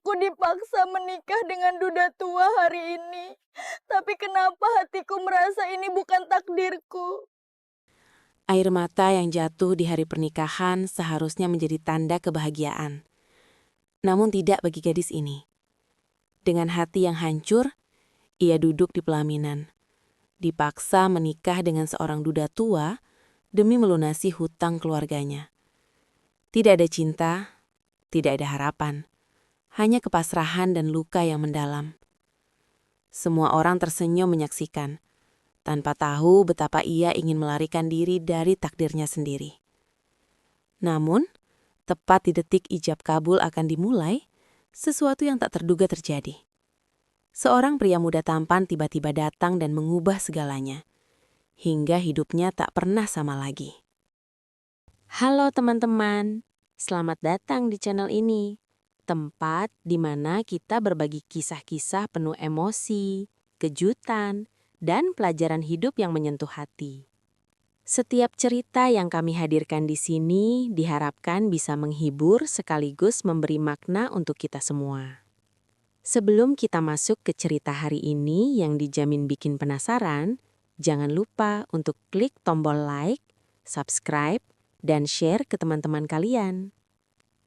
Aku dipaksa menikah dengan duda tua hari ini. Tapi kenapa hatiku merasa ini bukan takdirku? Air mata yang jatuh di hari pernikahan seharusnya menjadi tanda kebahagiaan. Namun tidak bagi gadis ini. Dengan hati yang hancur, ia duduk di pelaminan. Dipaksa menikah dengan seorang duda tua demi melunasi hutang keluarganya. Tidak ada cinta, tidak ada harapan. Hanya kepasrahan dan luka yang mendalam. Semua orang tersenyum menyaksikan, tanpa tahu betapa ia ingin melarikan diri dari takdirnya sendiri. Namun, tepat di detik ijab kabul akan dimulai, sesuatu yang tak terduga terjadi. Seorang pria muda tampan tiba-tiba datang dan mengubah segalanya, hingga hidupnya tak pernah sama lagi. Halo teman-teman, selamat datang di channel ini. Tempat di mana kita berbagi kisah-kisah penuh emosi, kejutan, dan pelajaran hidup yang menyentuh hati. Setiap cerita yang kami hadirkan di sini diharapkan bisa menghibur sekaligus memberi makna untuk kita semua. Sebelum kita masuk ke cerita hari ini yang dijamin bikin penasaran, jangan lupa untuk klik tombol like, subscribe, dan share ke teman-teman kalian.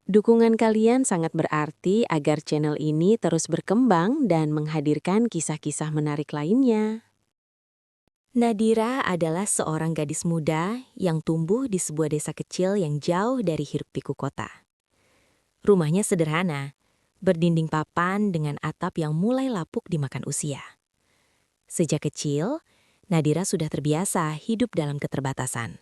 Dukungan kalian sangat berarti agar channel ini terus berkembang dan menghadirkan kisah-kisah menarik lainnya. Nadira adalah seorang gadis muda yang tumbuh di sebuah desa kecil yang jauh dari hiruk-pikuk kota. Rumahnya sederhana, berdinding papan dengan atap yang mulai lapuk dimakan usia. Sejak kecil, Nadira sudah terbiasa hidup dalam keterbatasan.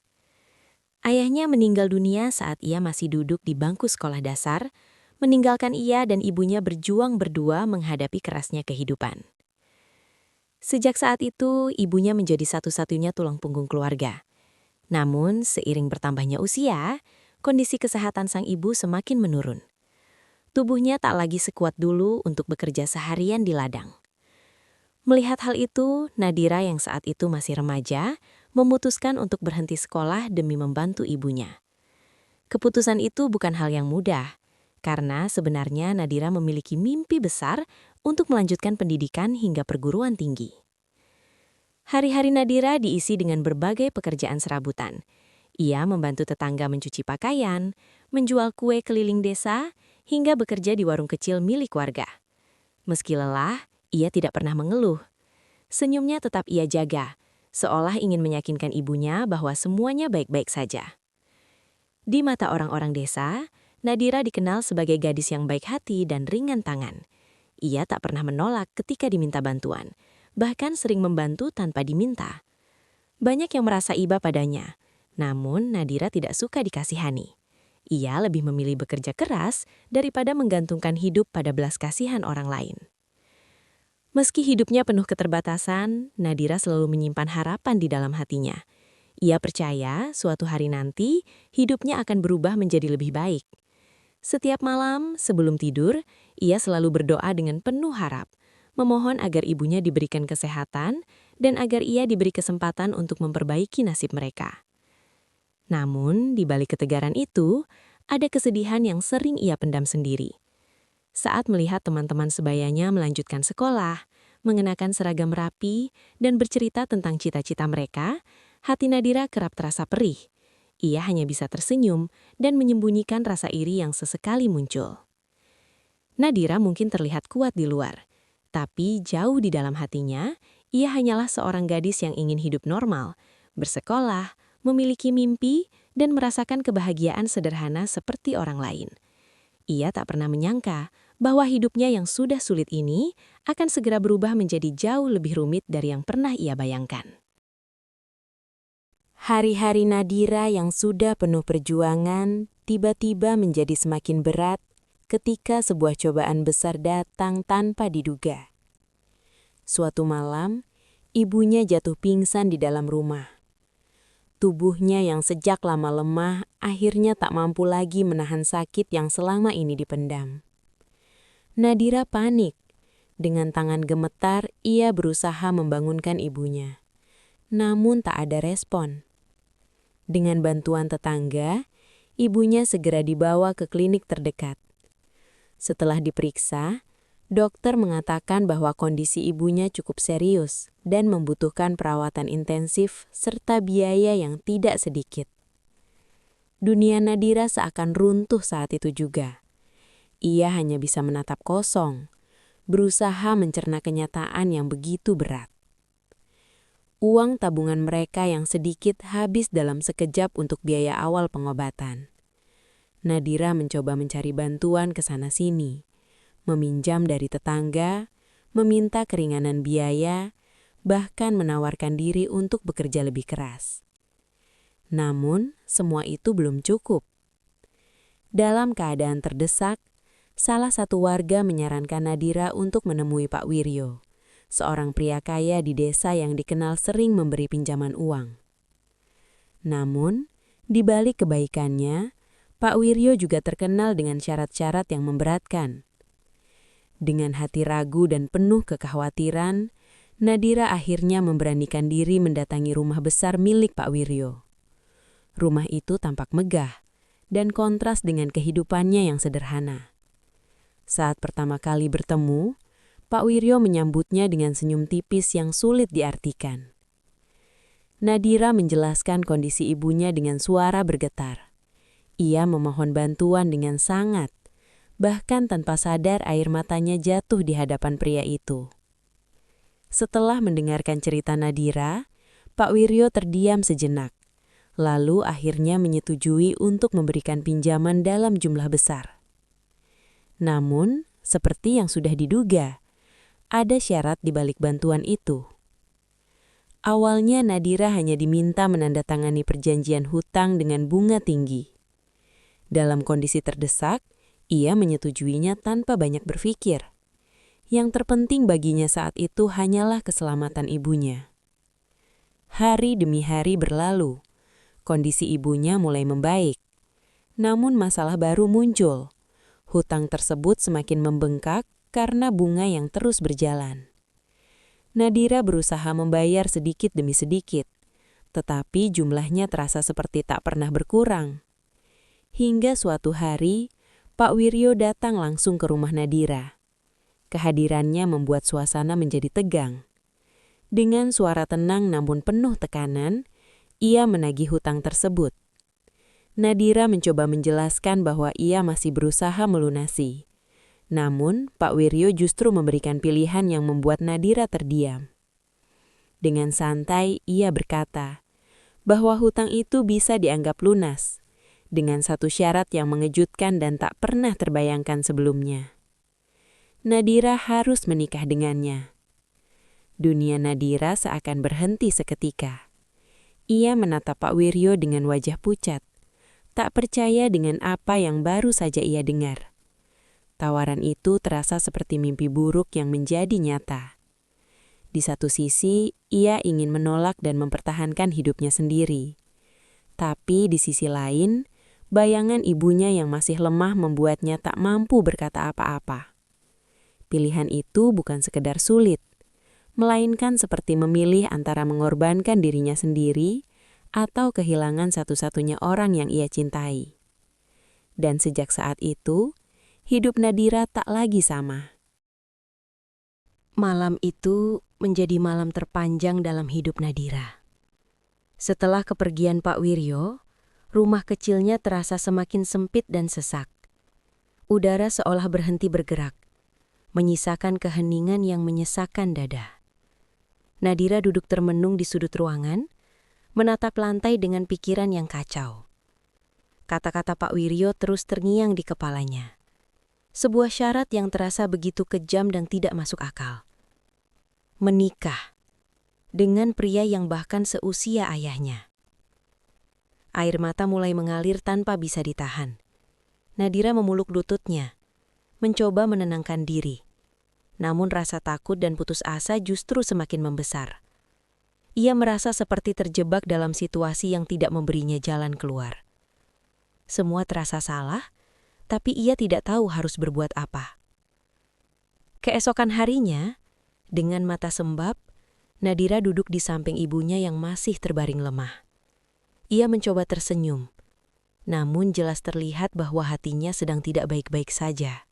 Ayahnya meninggal dunia saat ia masih duduk di bangku sekolah dasar, meninggalkan ia dan ibunya berjuang berdua menghadapi kerasnya kehidupan. Sejak saat itu, ibunya menjadi satu-satunya tulang punggung keluarga. Namun, seiring bertambahnya usia, kondisi kesehatan sang ibu semakin menurun. Tubuhnya tak lagi sekuat dulu untuk bekerja seharian di ladang. Melihat hal itu, Nadira yang saat itu masih remaja, memutuskan untuk berhenti sekolah demi membantu ibunya. Keputusan itu bukan hal yang mudah, karena sebenarnya Nadira memiliki mimpi besar untuk melanjutkan pendidikan hingga perguruan tinggi. Hari-hari Nadira diisi dengan berbagai pekerjaan serabutan. Ia membantu tetangga mencuci pakaian, menjual kue keliling desa, hingga bekerja di warung kecil milik warga. Meski lelah, ia tidak pernah mengeluh. Senyumnya tetap ia jaga, seolah ingin meyakinkan ibunya bahwa semuanya baik-baik saja. Di mata orang-orang desa, Nadira dikenal sebagai gadis yang baik hati dan ringan tangan. Ia tak pernah menolak ketika diminta bantuan, bahkan sering membantu tanpa diminta. Banyak yang merasa iba padanya, namun Nadira tidak suka dikasihani. Ia lebih memilih bekerja keras daripada menggantungkan hidup pada belas kasihan orang lain. Meski hidupnya penuh keterbatasan, Nadira selalu menyimpan harapan di dalam hatinya. Ia percaya suatu hari nanti hidupnya akan berubah menjadi lebih baik. Setiap malam sebelum tidur, ia selalu berdoa dengan penuh harap, memohon agar ibunya diberikan kesehatan dan agar ia diberi kesempatan untuk memperbaiki nasib mereka. Namun, di balik ketegaran itu, ada kesedihan yang sering ia pendam sendiri. Saat melihat teman-teman sebayanya melanjutkan sekolah, mengenakan seragam rapi, dan bercerita tentang cita-cita mereka, hati Nadira kerap terasa perih. Ia hanya bisa tersenyum dan menyembunyikan rasa iri yang sesekali muncul. Nadira mungkin terlihat kuat di luar, tapi jauh di dalam hatinya, ia hanyalah seorang gadis yang ingin hidup normal, bersekolah, memiliki mimpi, dan merasakan kebahagiaan sederhana seperti orang lain. Ia tak pernah menyangka bahwa hidupnya yang sudah sulit ini akan segera berubah menjadi jauh lebih rumit dari yang pernah ia bayangkan. Hari-hari Nadira yang sudah penuh perjuangan tiba-tiba menjadi semakin berat ketika sebuah cobaan besar datang tanpa diduga. Suatu malam, ibunya jatuh pingsan di dalam rumah. Tubuhnya yang sejak lama lemah akhirnya tak mampu lagi menahan sakit yang selama ini dipendam. Nadira panik. Dengan tangan gemetar, ia berusaha membangunkan ibunya. Namun tak ada respon. Dengan bantuan tetangga, ibunya segera dibawa ke klinik terdekat. Setelah diperiksa, dokter mengatakan bahwa kondisi ibunya cukup serius dan membutuhkan perawatan intensif serta biaya yang tidak sedikit. Dunia Nadira seakan runtuh saat itu juga. Ia hanya bisa menatap kosong, berusaha mencerna kenyataan yang begitu berat. Uang tabungan mereka yang sedikit habis dalam sekejap untuk biaya awal pengobatan. Nadira mencoba mencari bantuan ke sana-sini, meminjam dari tetangga, meminta keringanan biaya, bahkan menawarkan diri untuk bekerja lebih keras. Namun, semua itu belum cukup. Dalam keadaan terdesak, salah satu warga menyarankan Nadira untuk menemui Pak Wiryo, seorang pria kaya di desa yang dikenal sering memberi pinjaman uang. Namun, di balik kebaikannya, Pak Wiryo juga terkenal dengan syarat-syarat yang memberatkan. Dengan hati ragu dan penuh kekhawatiran, Nadira akhirnya memberanikan diri mendatangi rumah besar milik Pak Wiryo. Rumah itu tampak megah dan kontras dengan kehidupannya yang sederhana. Saat pertama kali bertemu, Pak Wiryo menyambutnya dengan senyum tipis yang sulit diartikan. Nadira menjelaskan kondisi ibunya dengan suara bergetar. Ia memohon bantuan dengan sangat, bahkan tanpa sadar air matanya jatuh di hadapan pria itu. Setelah mendengarkan cerita Nadira, Pak Wiryo terdiam sejenak, lalu akhirnya menyetujui untuk memberikan pinjaman dalam jumlah besar. Namun, seperti yang sudah diduga, ada syarat di balik bantuan itu. Awalnya Nadira hanya diminta menandatangani perjanjian hutang dengan bunga tinggi. Dalam kondisi terdesak, ia menyetujuinya tanpa banyak berpikir. Yang terpenting baginya saat itu hanyalah keselamatan ibunya. Hari demi hari berlalu. Kondisi ibunya mulai membaik. Namun masalah baru muncul. Hutang tersebut semakin membengkak karena bunga yang terus berjalan. Nadira berusaha membayar sedikit demi sedikit, tetapi jumlahnya terasa seperti tak pernah berkurang. Hingga suatu hari, Pak Wiryo datang langsung ke rumah Nadira. Kehadirannya membuat suasana menjadi tegang. Dengan suara tenang namun penuh tekanan, ia menagih hutang tersebut. Nadira mencoba menjelaskan bahwa ia masih berusaha melunasi. Namun, Pak Wiryo justru memberikan pilihan yang membuat Nadira terdiam. Dengan santai, ia berkata bahwa hutang itu bisa dianggap lunas, dengan satu syarat yang mengejutkan dan tak pernah terbayangkan sebelumnya. Nadira harus menikah dengannya. Dunia Nadira seakan berhenti seketika. Ia menatap Pak Wiryo dengan wajah pucat, tak percaya dengan apa yang baru saja ia dengar. Tawaran itu terasa seperti mimpi buruk yang menjadi nyata. Di satu sisi, ia ingin menolak dan mempertahankan hidupnya sendiri. Tapi di sisi lain, bayangan ibunya yang masih lemah membuatnya tak mampu berkata apa-apa. Pilihan itu bukan sekedar sulit, melainkan seperti memilih antara mengorbankan dirinya sendiri atau kehilangan satu-satunya orang yang ia cintai. Dan sejak saat itu, hidup Nadira tak lagi sama. Malam itu menjadi malam terpanjang dalam hidup Nadira. Setelah kepergian Pak Wiryo, rumah kecilnya terasa semakin sempit dan sesak. Udara seolah berhenti bergerak, menyisakan keheningan yang menyesakkan dada. Nadira duduk termenung di sudut ruangan, menatap lantai dengan pikiran yang kacau. Kata-kata Pak Wiryo terus terngiang di kepalanya. Sebuah syarat yang terasa begitu kejam dan tidak masuk akal. Menikah dengan pria yang bahkan seusia ayahnya. Air mata mulai mengalir tanpa bisa ditahan. Nadira memuluk lututnya, mencoba menenangkan diri. Namun rasa takut dan putus asa justru semakin membesar. Ia merasa seperti terjebak dalam situasi yang tidak memberinya jalan keluar. Semua terasa salah, tapi ia tidak tahu harus berbuat apa. Keesokan harinya, dengan mata sembab, Nadira duduk di samping ibunya yang masih terbaring lemah. Ia mencoba tersenyum, namun jelas terlihat bahwa hatinya sedang tidak baik-baik saja.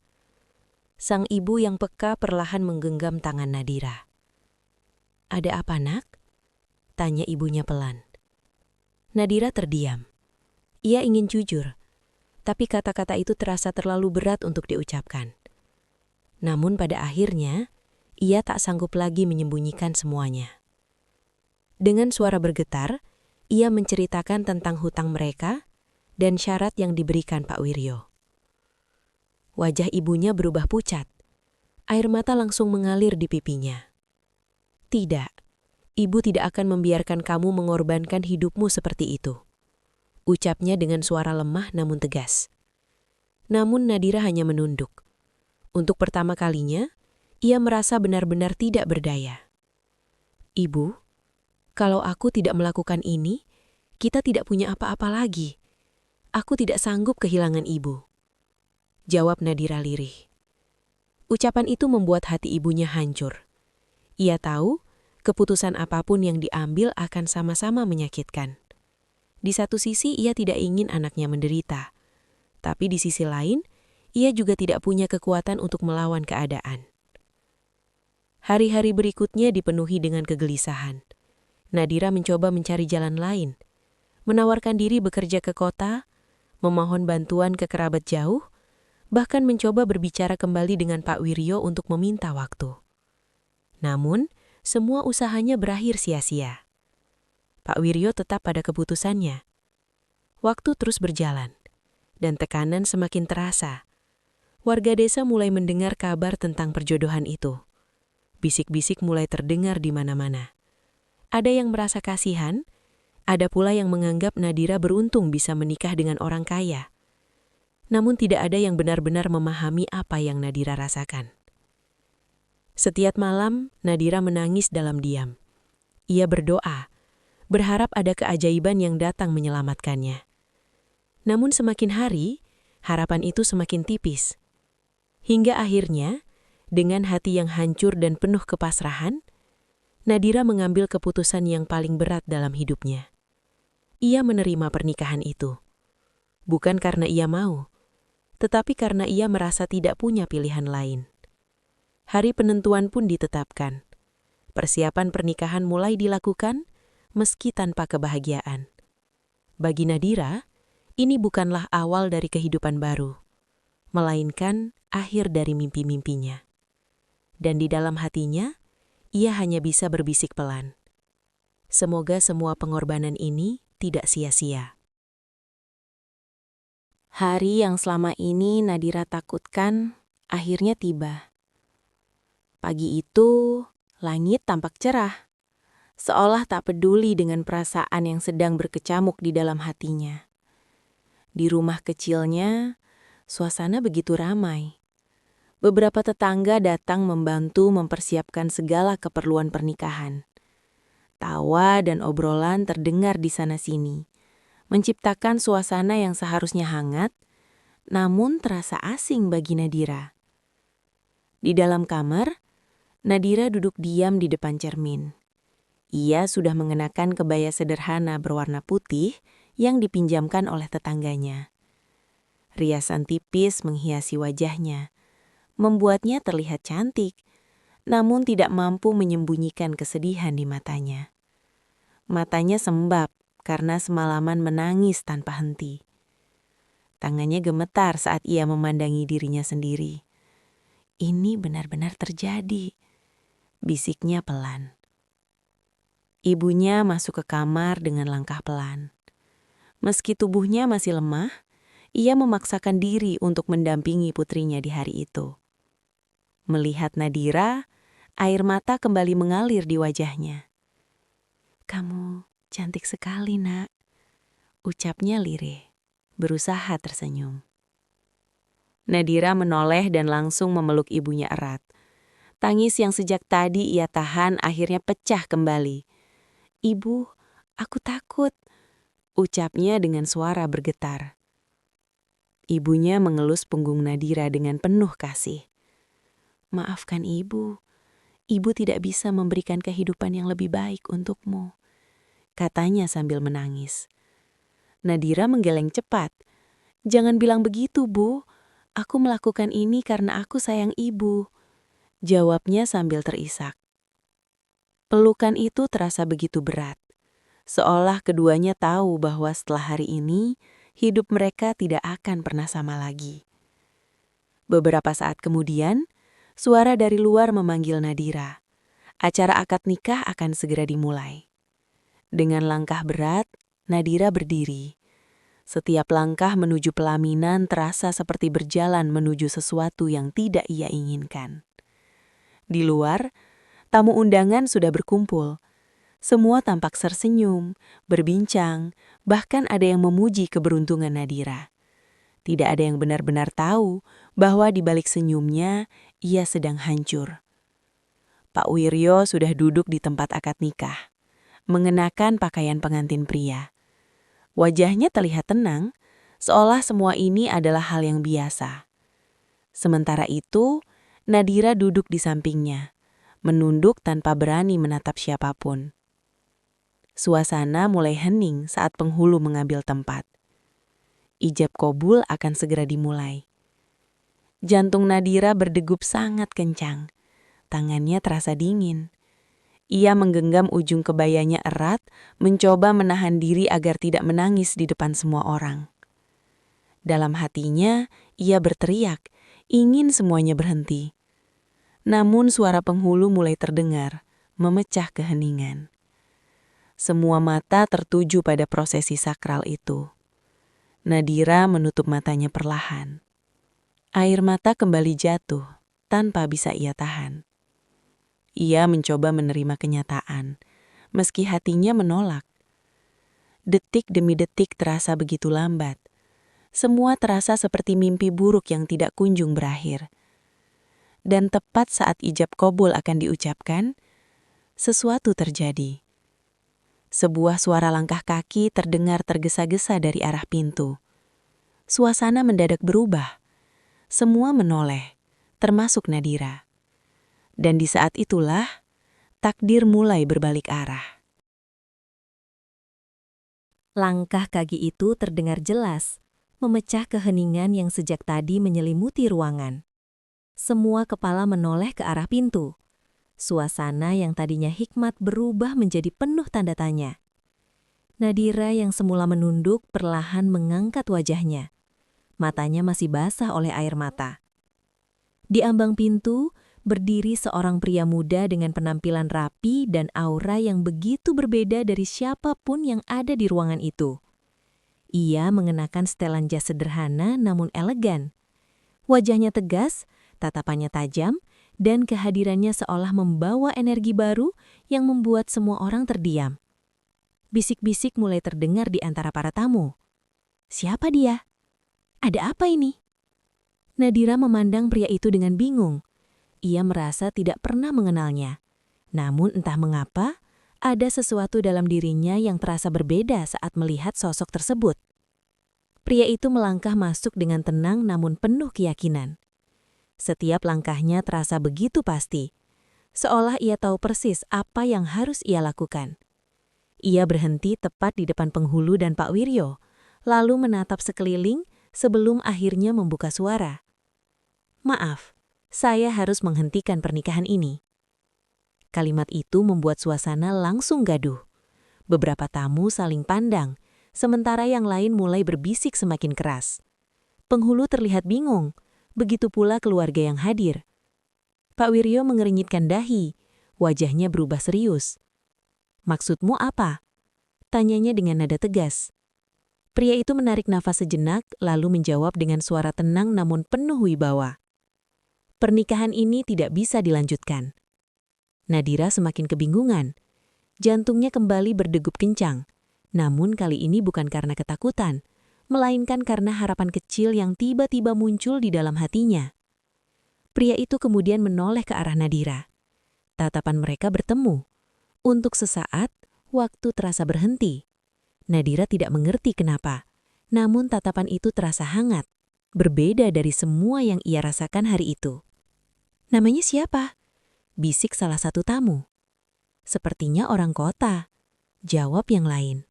Sang ibu yang peka perlahan menggenggam tangan Nadira. "Ada apa, Nak?" tanya ibunya pelan. Nadira terdiam. Ia ingin jujur, tapi kata-kata itu terasa terlalu berat untuk diucapkan. Namun pada akhirnya, ia tak sanggup lagi menyembunyikan semuanya. Dengan suara bergetar, ia menceritakan tentang hutang mereka dan syarat yang diberikan Pak Wiryo. Wajah ibunya berubah pucat. Air mata langsung mengalir di pipinya. "Tidak, ibu tidak akan membiarkan kamu mengorbankan hidupmu seperti itu," ucapnya dengan suara lemah namun tegas. Namun Nadira hanya menunduk. Untuk pertama kalinya, ia merasa benar-benar tidak berdaya. "Ibu, kalau aku tidak melakukan ini, kita tidak punya apa-apa lagi. Aku tidak sanggup kehilangan ibu," jawab Nadira lirih. Ucapan itu membuat hati ibunya hancur. Ia tahu, keputusan apapun yang diambil akan sama-sama menyakitkan. Di satu sisi ia tidak ingin anaknya menderita, tapi di sisi lain, ia juga tidak punya kekuatan untuk melawan keadaan. Hari-hari berikutnya dipenuhi dengan kegelisahan. Nadira mencoba mencari jalan lain, menawarkan diri bekerja ke kota, memohon bantuan ke kerabat jauh, bahkan mencoba berbicara kembali dengan Pak Wiryo untuk meminta waktu. Namun, semua usahanya berakhir sia-sia. Pak Wiryo tetap pada keputusannya. Waktu terus berjalan, dan tekanan semakin terasa. Warga desa mulai mendengar kabar tentang perjodohan itu. Bisik-bisik mulai terdengar di mana-mana. Ada yang merasa kasihan, ada pula yang menganggap Nadira beruntung bisa menikah dengan orang kaya. Namun tidak ada yang benar-benar memahami apa yang Nadira rasakan. Setiap malam, Nadira menangis dalam diam. Ia berdoa, berharap ada keajaiban yang datang menyelamatkannya. Namun semakin hari, harapan itu semakin tipis. Hingga akhirnya, dengan hati yang hancur dan penuh kepasrahan, Nadira mengambil keputusan yang paling berat dalam hidupnya. Ia menerima pernikahan itu. Bukan karena ia mau, tetapi karena ia merasa tidak punya pilihan lain. Hari penentuan pun ditetapkan. Persiapan pernikahan mulai dilakukan, meski tanpa kebahagiaan. Bagi Nadira, ini bukanlah awal dari kehidupan baru, melainkan akhir dari mimpi-mimpinya. Dan di dalam hatinya, ia hanya bisa berbisik pelan. Semoga semua pengorbanan ini tidak sia-sia. Hari yang selama ini Nadira takutkan akhirnya tiba. Pagi itu, langit tampak cerah, seolah tak peduli dengan perasaan yang sedang berkecamuk di dalam hatinya. Di rumah kecilnya, suasana begitu ramai. Beberapa tetangga datang membantu mempersiapkan segala keperluan pernikahan. Tawa dan obrolan terdengar di sana-sini, menciptakan suasana yang seharusnya hangat, namun terasa asing bagi Nadira. Di dalam kamar, Nadira duduk diam di depan cermin. Ia sudah mengenakan kebaya sederhana berwarna putih yang dipinjamkan oleh tetangganya. Riasan tipis menghiasi wajahnya, membuatnya terlihat cantik, namun tidak mampu menyembunyikan kesedihan di matanya. Matanya sembab karena semalaman menangis tanpa henti. Tangannya gemetar saat ia memandangi dirinya sendiri. "Ini benar-benar terjadi," bisiknya pelan. Ibunya masuk ke kamar dengan langkah pelan. Meski tubuhnya masih lemah, ia memaksakan diri untuk mendampingi putrinya di hari itu. Melihat Nadira, air mata kembali mengalir di wajahnya. "Kamu cantik sekali, Nak," ucapnya lirih, berusaha tersenyum. Nadira menoleh dan langsung memeluk ibunya erat. Tangis yang sejak tadi ia tahan akhirnya pecah kembali. "Ibu, aku takut," ucapnya dengan suara bergetar. Ibunya mengelus punggung Nadira dengan penuh kasih. "Maafkan ibu, ibu tidak bisa memberikan kehidupan yang lebih baik untukmu," katanya sambil menangis. Nadira menggeleng cepat. "Jangan bilang begitu, Bu. Aku melakukan ini karena aku sayang ibu, jawabnya sambil terisak. Pelukan itu terasa begitu berat, seolah keduanya tahu bahwa setelah hari ini, hidup mereka tidak akan pernah sama lagi. Beberapa saat kemudian, suara dari luar memanggil Nadira. Acara akad nikah akan segera dimulai. Dengan langkah berat, Nadira berdiri. Setiap langkah menuju pelaminan terasa seperti berjalan menuju sesuatu yang tidak ia inginkan. Di luar, tamu undangan sudah berkumpul. Semua tampak tersenyum, berbincang, bahkan ada yang memuji keberuntungan Nadira. Tidak ada yang benar-benar tahu bahwa di balik senyumnya, ia sedang hancur. Pak Wiryo sudah duduk di tempat akad nikah, mengenakan pakaian pengantin pria. Wajahnya terlihat tenang, seolah semua ini adalah hal yang biasa. Sementara itu, Nadira duduk di sampingnya, menunduk tanpa berani menatap siapapun. Suasana mulai hening saat penghulu mengambil tempat. Ijab kabul akan segera dimulai. Jantung Nadira berdegup sangat kencang. Tangannya terasa dingin. Ia menggenggam ujung kebayanya erat, mencoba menahan diri agar tidak menangis di depan semua orang. Dalam hatinya, ia berteriak, ingin semuanya berhenti. Namun suara penghulu mulai terdengar, memecah keheningan. Semua mata tertuju pada prosesi sakral itu. Nadira menutup matanya perlahan. Air mata kembali jatuh, tanpa bisa ia tahan. Ia mencoba menerima kenyataan, meski hatinya menolak. Detik demi detik terasa begitu lambat. Semua terasa seperti mimpi buruk yang tidak kunjung berakhir. Dan tepat saat ijab kabul akan diucapkan, sesuatu terjadi. Sebuah suara langkah kaki terdengar tergesa-gesa dari arah pintu. Suasana mendadak berubah. Semua menoleh, termasuk Nadira. Dan di saat itulah, takdir mulai berbalik arah. Langkah kaki itu terdengar jelas, memecah keheningan yang sejak tadi menyelimuti ruangan. Semua kepala menoleh ke arah pintu. Suasana yang tadinya hikmat berubah menjadi penuh tanda tanya. Nadira yang semula menunduk perlahan mengangkat wajahnya. Matanya masih basah oleh air mata. Di ambang pintu, berdiri seorang pria muda dengan penampilan rapi dan aura yang begitu berbeda dari siapapun yang ada di ruangan itu. Ia mengenakan setelan jas sederhana namun elegan. Wajahnya tegas, tatapannya tajam, dan kehadirannya seolah membawa energi baru yang membuat semua orang terdiam. Bisik-bisik mulai terdengar di antara para tamu. Siapa dia? Ada apa ini? Nadira memandang pria itu dengan bingung. Ia merasa tidak pernah mengenalnya. Namun entah mengapa, ada sesuatu dalam dirinya yang terasa berbeda saat melihat sosok tersebut. Pria itu melangkah masuk dengan tenang namun penuh keyakinan. Setiap langkahnya terasa begitu pasti, seolah ia tahu persis apa yang harus ia lakukan. Ia berhenti tepat di depan penghulu dan Pak Wiryo, lalu menatap sekeliling sebelum akhirnya membuka suara. "Maaf, saya harus menghentikan pernikahan ini." Kalimat itu membuat suasana langsung gaduh. Beberapa tamu saling pandang, sementara yang lain mulai berbisik semakin keras. Penghulu terlihat bingung, begitu pula keluarga yang hadir. Pak Wiryo mengernyitkan dahi, wajahnya berubah serius. "Maksudmu apa?" tanyanya dengan nada tegas. Pria itu menarik nafas sejenak, lalu menjawab dengan suara tenang namun penuh wibawa. "Pernikahan ini tidak bisa dilanjutkan." Nadira semakin kebingungan. Jantungnya kembali berdegup kencang. Namun kali ini bukan karena ketakutan, melainkan karena harapan kecil yang tiba-tiba muncul di dalam hatinya. Pria itu kemudian menoleh ke arah Nadira. Tatapan mereka bertemu. Untuk sesaat, waktu terasa berhenti. Nadira tidak mengerti kenapa, namun tatapan itu terasa hangat, berbeda dari semua yang ia rasakan hari itu. "Namanya siapa?" bisik salah satu tamu. "Sepertinya orang kota," jawab yang lain.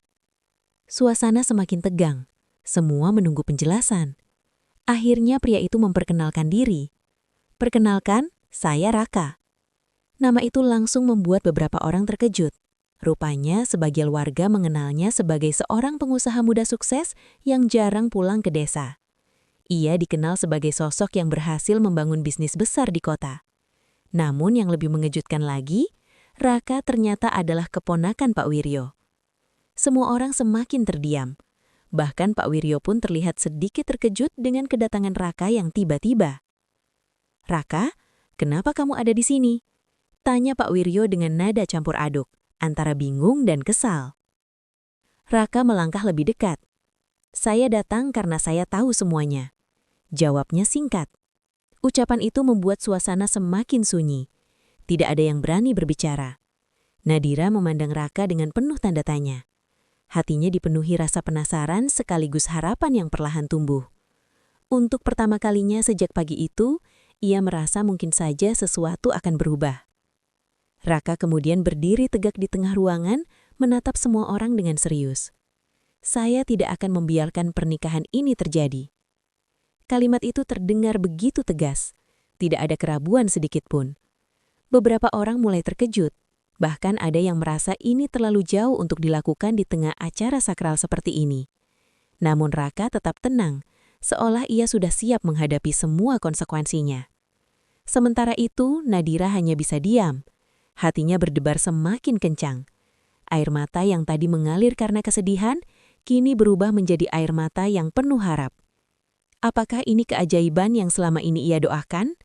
Suasana semakin tegang, semua menunggu penjelasan. Akhirnya pria itu memperkenalkan diri. "Perkenalkan, saya Raka." Nama itu langsung membuat beberapa orang terkejut. Rupanya sebagian warga mengenalnya sebagai seorang pengusaha muda sukses yang jarang pulang ke desa. Ia dikenal sebagai sosok yang berhasil membangun bisnis besar di kota. Namun yang lebih mengejutkan lagi, Raka ternyata adalah keponakan Pak Wiryo. Semua orang semakin terdiam. Bahkan Pak Wiryo pun terlihat sedikit terkejut dengan kedatangan Raka yang tiba-tiba. "Raka, kenapa kamu ada di sini?" tanya Pak Wiryo dengan nada campur aduk, antara bingung dan kesal. Raka melangkah lebih dekat. "Saya datang karena saya tahu semuanya," jawabnya singkat. Ucapan itu membuat suasana semakin sunyi. Tidak ada yang berani berbicara. Nadira memandang Raka dengan penuh tanda tanya. Hatinya dipenuhi rasa penasaran sekaligus harapan yang perlahan tumbuh. Untuk pertama kalinya sejak pagi itu, ia merasa mungkin saja sesuatu akan berubah. Raka kemudian berdiri tegak di tengah ruangan, menatap semua orang dengan serius. "Saya tidak akan membiarkan pernikahan ini terjadi." Kalimat itu terdengar begitu tegas. Tidak ada keraguan sedikit pun. Beberapa orang mulai terkejut. Bahkan ada yang merasa ini terlalu jauh untuk dilakukan di tengah acara sakral seperti ini. Namun Raka tetap tenang, seolah ia sudah siap menghadapi semua konsekuensinya. Sementara itu, Nadira hanya bisa diam. Hatinya berdebar semakin kencang. Air mata yang tadi mengalir karena kesedihan, kini berubah menjadi air mata yang penuh harap. Apakah ini keajaiban yang selama ini ia doakan?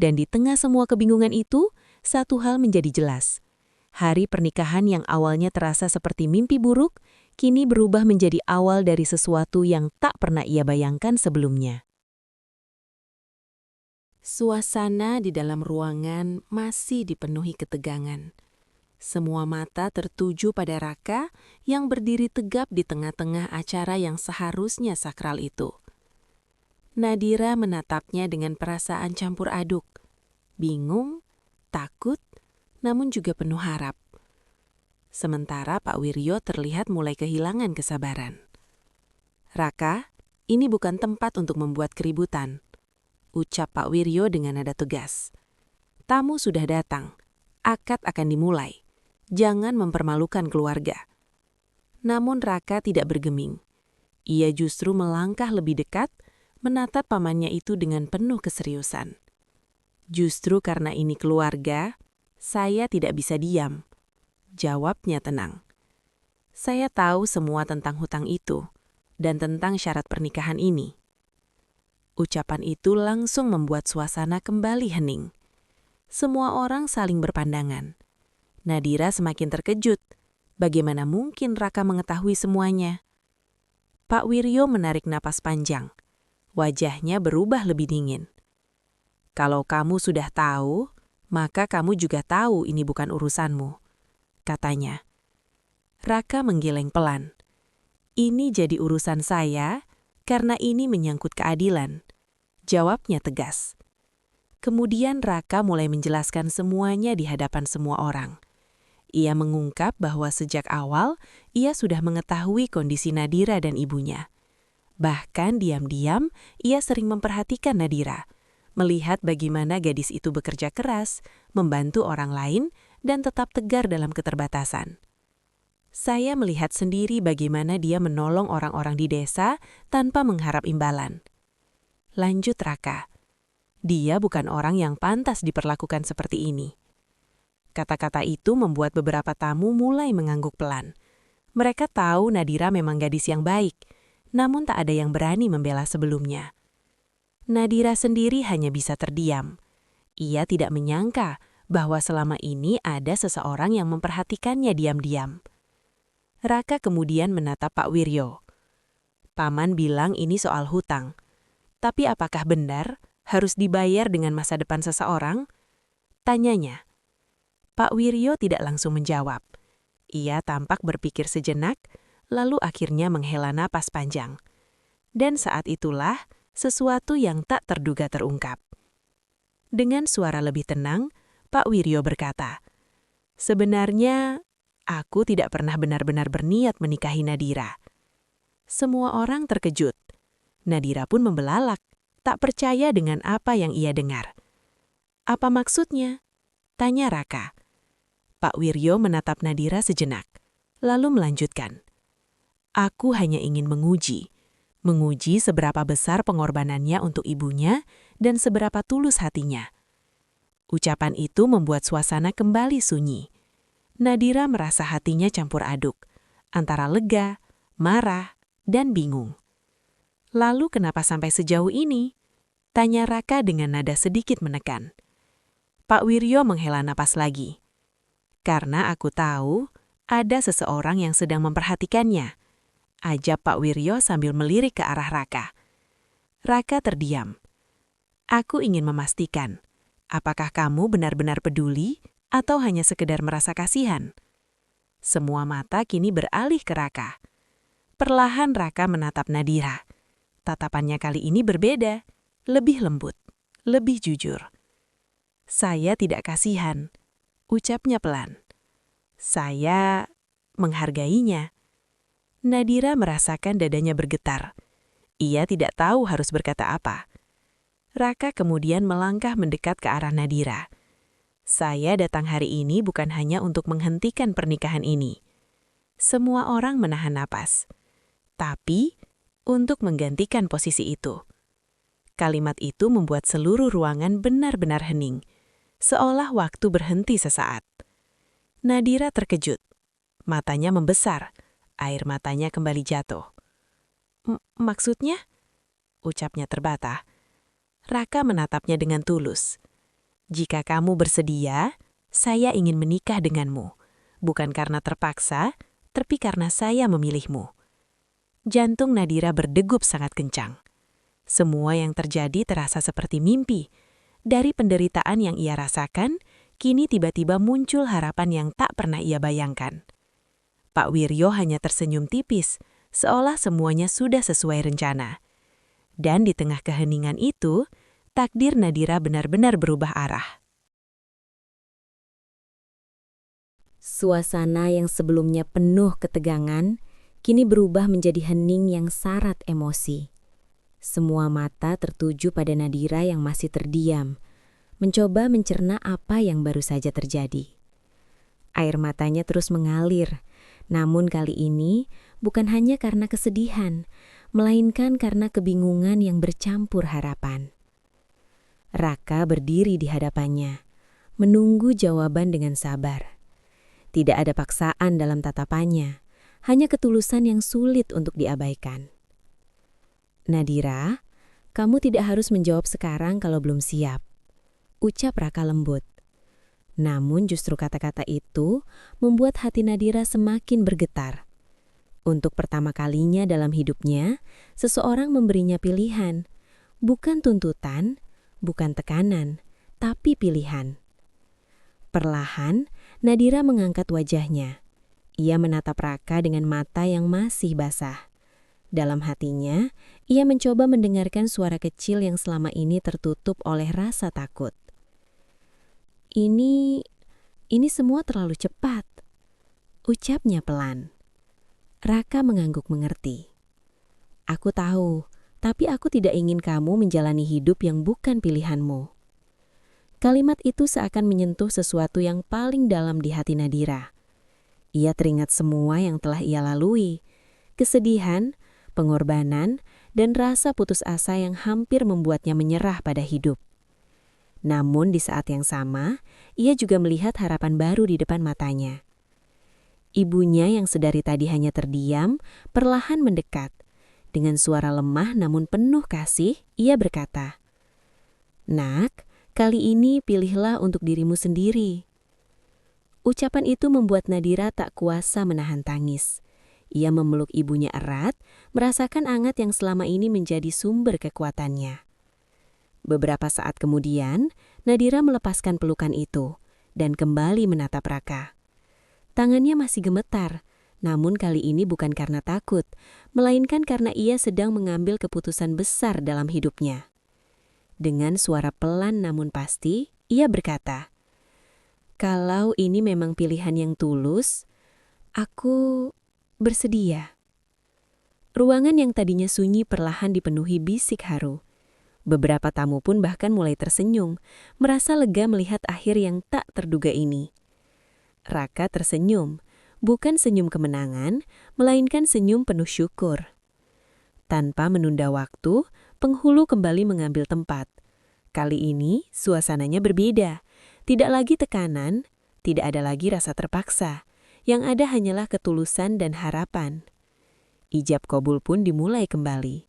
Dan di tengah semua kebingungan itu, satu hal menjadi jelas. Hari pernikahan yang awalnya terasa seperti mimpi buruk, kini berubah menjadi awal dari sesuatu yang tak pernah ia bayangkan sebelumnya. Suasana di dalam ruangan masih dipenuhi ketegangan. Semua mata tertuju pada Raka yang berdiri tegap di tengah-tengah acara yang seharusnya sakral itu. Nadira menatapnya dengan perasaan campur aduk, bingung, takut, namun juga penuh harap. Sementara Pak Wiryo terlihat mulai kehilangan kesabaran. "Raka, ini bukan tempat untuk membuat keributan," ucap Pak Wiryo dengan nada tegas. "Tamu sudah datang, akad akan dimulai. Jangan mempermalukan keluarga." Namun Raka tidak bergeming. Ia justru melangkah lebih dekat, menatap pamannya itu dengan penuh keseriusan. "Justru karena ini keluarga, saya tidak bisa diam," jawabnya tenang. "Saya tahu semua tentang hutang itu dan tentang syarat pernikahan ini." Ucapan itu langsung membuat suasana kembali hening. Semua orang saling berpandangan. Nadira semakin terkejut. Bagaimana mungkin Raka mengetahui semuanya? Pak Wiryo menarik napas panjang. Wajahnya berubah lebih dingin. "Kalau kamu sudah tahu, maka kamu juga tahu ini bukan urusanmu," katanya. Raka menggeleng pelan. "Ini jadi urusan saya karena ini menyangkut keadilan," jawabnya tegas. Kemudian Raka mulai menjelaskan semuanya di hadapan semua orang. Ia mengungkap bahwa sejak awal ia sudah mengetahui kondisi Nadira dan ibunya. Bahkan diam-diam ia sering memperhatikan Nadira, melihat bagaimana gadis itu bekerja keras, membantu orang lain, dan tetap tegar dalam keterbatasan. "Saya melihat sendiri bagaimana dia menolong orang-orang di desa tanpa mengharap imbalan," lanjut Raka. "Dia bukan orang yang pantas diperlakukan seperti ini." Kata-kata itu membuat beberapa tamu mulai mengangguk pelan. Mereka tahu Nadira memang gadis yang baik, namun tak ada yang berani membela sebelumnya. Nadira sendiri hanya bisa terdiam. Ia tidak menyangka bahwa selama ini ada seseorang yang memperhatikannya diam-diam. Raka kemudian menatap Pak Wiryo. "Paman bilang ini soal hutang. Tapi apakah benar harus dibayar dengan masa depan seseorang?" tanyanya. Pak Wiryo tidak langsung menjawab. Ia tampak berpikir sejenak, lalu akhirnya menghela napas panjang. Dan saat itulah sesuatu yang tak terduga terungkap. Dengan suara lebih tenang, Pak Wiryo berkata, "Sebenarnya, aku tidak pernah benar-benar berniat menikahi Nadira." Semua orang terkejut. Nadira pun membelalak, tak percaya dengan apa yang ia dengar. "Apa maksudnya?" tanya Raka. Pak Wiryo menatap Nadira sejenak, lalu melanjutkan. "Aku hanya ingin menguji seberapa besar pengorbanannya untuk ibunya dan seberapa tulus hatinya." Ucapan itu membuat suasana kembali sunyi. Nadira merasa hatinya campur aduk, antara lega, marah, dan bingung. "Lalu kenapa sampai sejauh ini?" tanya Raka dengan nada sedikit menekan. Pak Wiryo menghela napas lagi. "Karena aku tahu ada seseorang yang sedang memperhatikannya," ajab Pak Wiryo sambil melirik ke arah Raka. Raka terdiam. "Aku ingin memastikan, apakah kamu benar-benar peduli atau hanya sekedar merasa kasihan?" Semua mata kini beralih ke Raka. Perlahan Raka menatap Nadira. Tatapannya kali ini berbeda, lebih lembut, lebih jujur. "Saya tidak kasihan," ucapnya pelan. "Saya menghargainya." Nadira merasakan dadanya bergetar. Ia tidak tahu harus berkata apa. Raka kemudian melangkah mendekat ke arah Nadira. "Saya datang hari ini bukan hanya untuk menghentikan pernikahan ini. Semua orang menahan napas. Tapi untuk menggantikan posisi itu." Kalimat itu membuat seluruh ruangan benar-benar hening, seolah waktu berhenti sesaat. Nadira terkejut. Matanya membesar, air matanya kembali jatuh. Maksudnya?" ucapnya terbata. Raka menatapnya dengan tulus. "Jika kamu bersedia, saya ingin menikah denganmu. Bukan karena terpaksa, tapi karena saya memilihmu." Jantung Nadira berdegup sangat kencang. Semua yang terjadi terasa seperti mimpi. Dari penderitaan yang ia rasakan, kini tiba-tiba muncul harapan yang tak pernah ia bayangkan. Pak Wiryo hanya tersenyum tipis, seolah semuanya sudah sesuai rencana. Dan di tengah keheningan itu, takdir Nadira benar-benar berubah arah. Suasana yang sebelumnya penuh ketegangan, kini berubah menjadi hening yang syarat emosi. Semua mata tertuju pada Nadira yang masih terdiam, mencoba mencerna apa yang baru saja terjadi. Air matanya terus mengalir, namun kali ini bukan hanya karena kesedihan, melainkan karena kebingungan yang bercampur harapan. Raka berdiri di hadapannya, menunggu jawaban dengan sabar. Tidak ada paksaan dalam tatapannya, hanya ketulusan yang sulit untuk diabaikan. "Nadira, kamu tidak harus menjawab sekarang kalau belum siap," ucap Raka lembut. Namun justru kata-kata itu membuat hati Nadira semakin bergetar. Untuk pertama kalinya dalam hidupnya, seseorang memberinya pilihan. Bukan tuntutan, bukan tekanan, tapi pilihan. Perlahan, Nadira mengangkat wajahnya. Ia menatap Raka dengan mata yang masih basah. Dalam hatinya, ia mencoba mendengarkan suara kecil yang selama ini tertutup oleh rasa takut. Ini semua terlalu cepat," ucapnya pelan. Raka mengangguk mengerti. "Aku tahu, tapi aku tidak ingin kamu menjalani hidup yang bukan pilihanmu." Kalimat itu seakan menyentuh sesuatu yang paling dalam di hati Nadira. Ia teringat semua yang telah ia lalui, kesedihan, pengorbanan, dan rasa putus asa yang hampir membuatnya menyerah pada hidup. Namun di saat yang sama, ia juga melihat harapan baru di depan matanya. Ibunya yang sedari tadi hanya terdiam, perlahan mendekat. Dengan suara lemah namun penuh kasih, ia berkata, "Nak, kali ini pilihlah untuk dirimu sendiri." Ucapan itu membuat Nadira tak kuasa menahan tangis. Ia memeluk ibunya erat, merasakan hangat yang selama ini menjadi sumber kekuatannya. Beberapa saat kemudian, Nadira melepaskan pelukan itu dan kembali menatap Raka. Tangannya masih gemetar, namun kali ini bukan karena takut, melainkan karena ia sedang mengambil keputusan besar dalam hidupnya. Dengan suara pelan namun pasti, ia berkata, "Kalau ini memang pilihan yang tulus, aku bersedia." Ruangan yang tadinya sunyi perlahan dipenuhi bisik haru. Beberapa tamu pun bahkan mulai tersenyum, merasa lega melihat akhir yang tak terduga ini. Raka tersenyum, bukan senyum kemenangan, melainkan senyum penuh syukur. Tanpa menunda waktu, penghulu kembali mengambil tempat. Kali ini, suasananya berbeda. Tidak lagi tekanan, tidak ada lagi rasa terpaksa. Yang ada hanyalah ketulusan dan harapan. Ijab kabul pun dimulai kembali.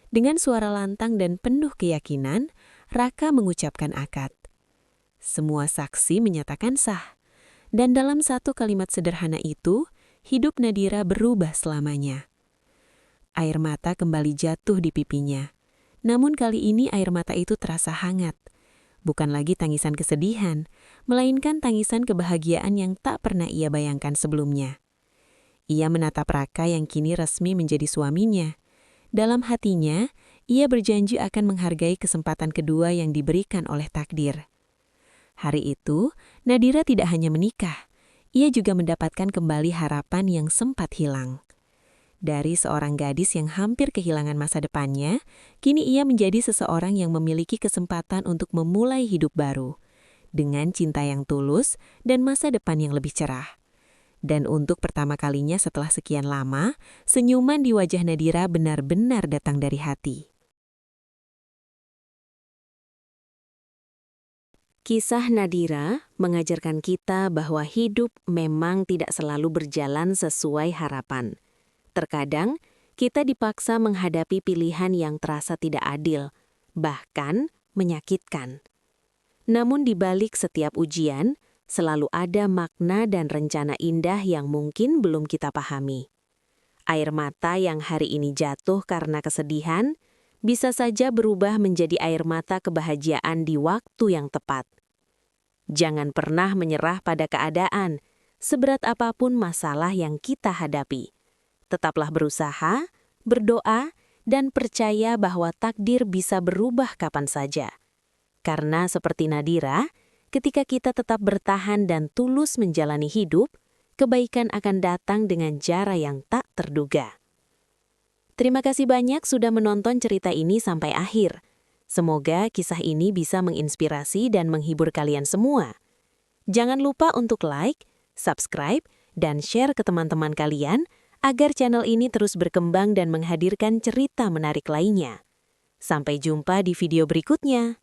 Dengan suara lantang dan penuh keyakinan, Raka mengucapkan akad. Semua saksi menyatakan sah. Dan dalam satu kalimat sederhana itu, hidup Nadira berubah selamanya. Air mata kembali jatuh di pipinya. Namun kali ini air mata itu terasa hangat. Bukan lagi tangisan kesedihan, melainkan tangisan kebahagiaan yang tak pernah ia bayangkan sebelumnya. Ia menatap Raka yang kini resmi menjadi suaminya. Dalam hatinya, ia berjanji akan menghargai kesempatan kedua yang diberikan oleh takdir. Hari itu, Nadira tidak hanya menikah, ia juga mendapatkan kembali harapan yang sempat hilang. Dari seorang gadis yang hampir kehilangan masa depannya, kini ia menjadi seseorang yang memiliki kesempatan untuk memulai hidup baru, dengan cinta yang tulus dan masa depan yang lebih cerah. Dan untuk pertama kalinya setelah sekian lama, senyuman di wajah Nadira benar-benar datang dari hati. Kisah Nadira mengajarkan kita bahwa hidup memang tidak selalu berjalan sesuai harapan. Terkadang, kita dipaksa menghadapi pilihan yang terasa tidak adil, bahkan menyakitkan. Namun di balik setiap ujian, selalu ada makna dan rencana indah yang mungkin belum kita pahami. Air mata yang hari ini jatuh karena kesedihan, bisa saja berubah menjadi air mata kebahagiaan di waktu yang tepat. Jangan pernah menyerah pada keadaan, seberat apapun masalah yang kita hadapi. Tetaplah berusaha, berdoa, dan percaya bahwa takdir bisa berubah kapan saja. Karena seperti Nadira, ketika kita tetap bertahan dan tulus menjalani hidup, kebaikan akan datang dengan cara yang tak terduga. Terima kasih banyak sudah menonton cerita ini sampai akhir. Semoga kisah ini bisa menginspirasi dan menghibur kalian semua. Jangan lupa untuk like, subscribe, dan share ke teman-teman kalian agar channel ini terus berkembang dan menghadirkan cerita menarik lainnya. Sampai jumpa di video berikutnya.